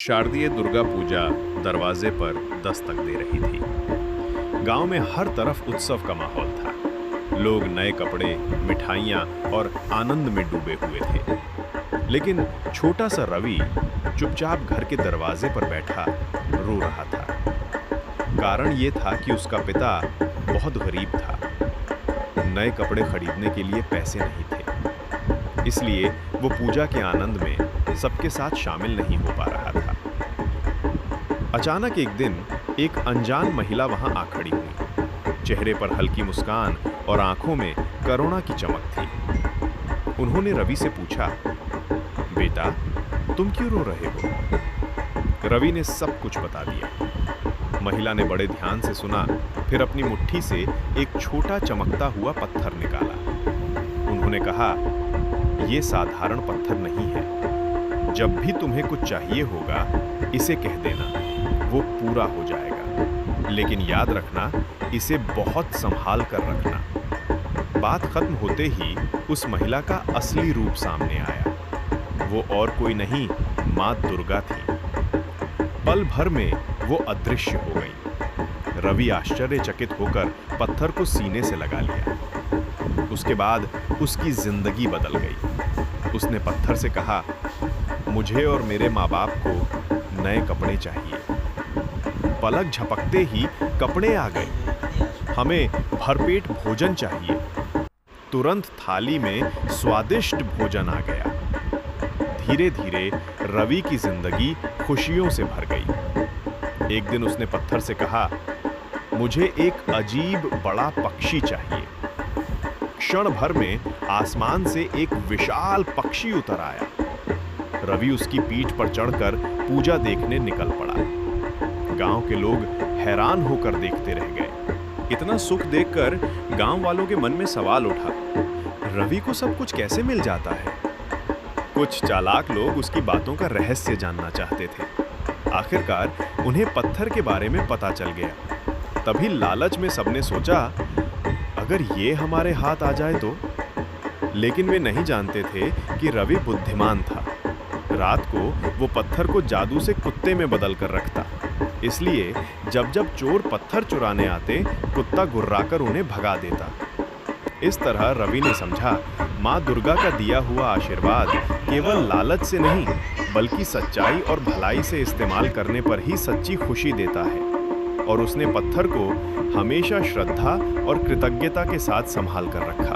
शारदीय दुर्गा पूजा दरवाजे पर दस्तक दे रही थी। गांव में हर तरफ उत्सव का माहौल था। लोग नए कपड़े, मिठाइयाँ और आनंद में डूबे हुए थे। लेकिन छोटा सा रवि चुपचाप घर के दरवाजे पर बैठा रो रहा था। कारण ये था कि उसका पिता बहुत गरीब था। नए कपड़े खरीदने के लिए पैसे नहीं थे, इसलिए वो पूजा के आनंद में सबके साथ शामिल नहीं हो पा रहा था। अचानक एक दिन एक अनजान महिला वहां आ खड़ी हुई। चेहरे पर हल्की मुस्कान और आंखों में करुणा की चमक थी। उन्होंने रवि से पूछा, बेटा, तुम क्यों रो रहे हो? रवि ने सब कुछ बता दिया। महिला ने बड़े ध्यान से सुना, फिर अपनी मुट्ठी से एक छोटा चमकता हुआ पत्थर निकाला। उन्होंने कहा, यह साधारण पत्थर नहीं है। जब भी तुम्हें कुछ चाहिए होगा, इसे कह देना, वो पूरा हो जाएगा। लेकिन याद रखना, इसे बहुत संभाल कर रखना। बात खत्म होते ही उस महिला का असली रूप सामने आया। वो और कोई नहीं, माँ दुर्गा थी। पल भर में वो अदृश्य हो गई। रवि आश्चर्यचकित होकर पत्थर को सीने से लगा लिया। उसके बाद उसकी जिंदगी बदल गई। उसने पत्थर से कहा, मुझे और मेरे माँ बाप को नए कपड़े चाहिए। पलक झपकते ही कपड़े आ गए। हमें भरपेट भोजन चाहिए। तुरंत थाली में स्वादिष्ट भोजन आ गया। धीरे धीरे रवि की जिंदगी खुशियों से भर गई। एक दिन उसने पत्थर से कहा, मुझे एक अजीब बड़ा पक्षी चाहिए। क्षण भर में आसमान से एक विशाल पक्षी उतर आया। रवि उसकी पीठ पर चढ़कर पूजा देखने निकल पड़ा। गांव के लोग हैरान होकर देखते रह गए। इतना सुख देखकर गांव वालों के मन में सवाल उठा, रवि को सब कुछ कैसे मिल जाता है? कुछ चालाक लोग उसकी बातों का रहस्य जानना चाहते थे। आखिरकार उन्हें पत्थर के बारे में पता चल गया। तभी लालच में सबने सोचा, अगर ये हमारे हाथ आ जाए तो? लेकिन वे नहीं जानते थे कि रवि बुद्धिमान था। रात को वो पत्थर को जादू से कुत्ते में बदल कर रखता। इसलिए जब जब चोर पत्थर चुराने आते, कुत्ता गुर्राकर उन्हें भगा देता। इस तरह रवि ने समझा, माँ दुर्गा का दिया हुआ आशीर्वाद केवल लालच से नहीं, बल्कि सच्चाई और भलाई से इस्तेमाल करने पर ही सच्ची खुशी देता है। और उसने पत्थर को हमेशा श्रद्धा और कृतज्ञता के साथ संभाल कर रखा।